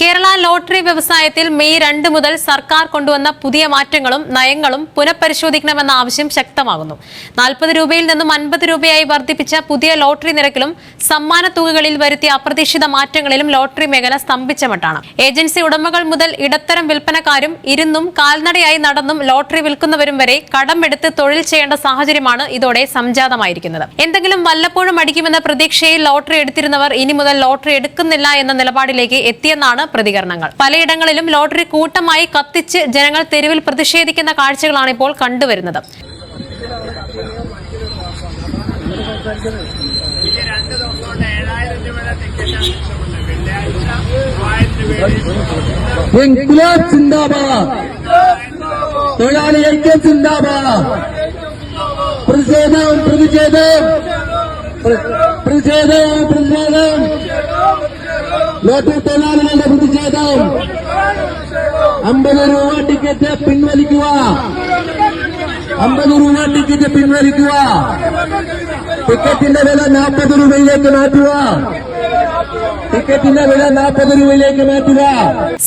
Kerala lottery വ്യവസായത്തിൽ May 2 മുതൽ സർക്കാർ കൊണ്ടുവന്ന പുതിയ മാറ്റങ്ങളും നയങ്ങളും പുനഃപരിശോധിക്കണമെന്ന ആവശ്യം ശക്തമാകുന്നു. 40 രൂപയിൽ നിന്നും 50 രൂപയായി വർദ്ധിപ്പിച്ച പുതിയ ലോട്ടറി നിരക്കിലും സമ്മാന തുകകളിൽ വരുത്തിയ അപ്രതീക്ഷിത മാറ്റങ്ങളിലും ലോട്ടറി മേഖല സ്തംഭിച്ച മട്ടാണ്. ഏജൻസി ഉടമകൾ മുതൽ ഇടത്തരം വിൽപ്പനക്കാരും ഇരുന്നും കാൽനടയായി നടന്നും ലോട്ടറി വിൽക്കുന്നവരും വരെ കടമെടുത്ത് തൊഴിൽ ചെയ്യേണ്ട സാഹചര്യമാണ് ഇതോടെ സംജാതമായിരിക്കുന്നത്. എന്തെങ്കിലും വല്ലപ്പോഴും അടിക്കുമെന്ന പ്രതീക്ഷയിൽ ലോട്ടറി എടുത്തിരുന്നവർ ഇനി മുതൽ ലോട്ടറി എടുക്കുന്നില്ല എന്ന നിലപാടിലേക്ക് എത്തിയെന്നാണ് പ്രതികരണങ്ങൾ. പലയിടങ്ങളിലും ലോട്ടറി കൂട്ടമായി കത്തിച്ച് ജനങ്ങൾ തെരുവിൽ പ്രതിഷേധിക്കുന്ന കാഴ്ചകളാണ് ഇപ്പോൾ കണ്ടുവരുന്നത്. ലോട്ടറി തൊഴിലാളികളുടെ പ്രതിഷേധം 50 രൂപ ടിക്കറ്റ് പിൻവലിക്കുക. 50 രൂപ ടിക്കറ്റ് പിൻവലിക്കുക. ടിക്കറ്റിന്റെ വില 40 രൂപയിലേക്ക് മാറ്റുക. ടിക്കറ്റിന്റെ വില 40 രൂപയിലേക്ക് മാറ്റുക.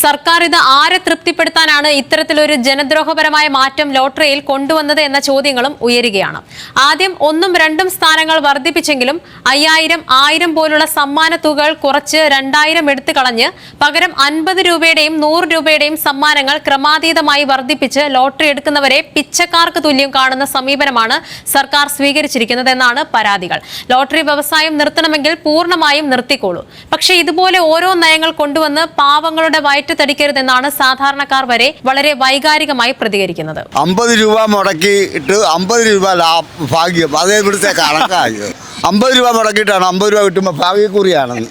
സർക്കാർ ഇത് ആരെ തൃപ്തിപ്പെടുത്താനാണ് ഇത്തരത്തിലൊരു ജനദ്രോഹപരമായ മാറ്റം ലോട്ടറിയിൽ കൊണ്ടുവന്നത് എന്ന ചോദ്യങ്ങളും ഉയരുകയാണ്. ആദ്യം 1ഉം 2ഉം സ്ഥാനങ്ങൾ വർദ്ധിപ്പിച്ചെങ്കിലും 5000, 1000 പോലുള്ള സമ്മാന തുകകൾ കുറച്ച് 2000 എടുത്തു കളഞ്ഞ് പകരം 50 രൂപയുടെയും 100 രൂപയുടെയും സമ്മാനങ്ങൾ ക്രമാതീതമായി വർദ്ധിപ്പിച്ച് ലോട്ടറി എടുക്കുന്നവരെ പിച്ചക്കാർക്ക് തുല്യം കാണുന്ന സമീപനമാണ് സർക്കാർ സ്വീകരിച്ചിരിക്കുന്നതെന്നാണ് പരാതികൾ. ലോട്ടറി വ്യവസായം നിർത്തണമെങ്കിൽ പൂർണ്ണമായും നിർത്തിക്കോളൂ. പക്ഷേ ഇതുപോലെ ഓരോ നയങ്ങൾ കൊണ്ടുവന്ന് പാവങ്ങളുടെ വയറ്റത്തടിക്കരുതെന്നാണ് സാധാരണക്കാർ വരെ വളരെ വൈകാരികമായി പ്രതികരിക്കുന്നത്. 50 രൂപ മുടക്കിയിട്ട് 50 രൂപ ഭാഗ്യം, അതേ ഇവിടുത്തെ കണക്കായി. 50 രൂപ മുടക്കിയിട്ടാണ് 50 രൂപ കിട്ടുമ്പോൾ ഭാഗ്യക്കുറിയാണെന്ന്.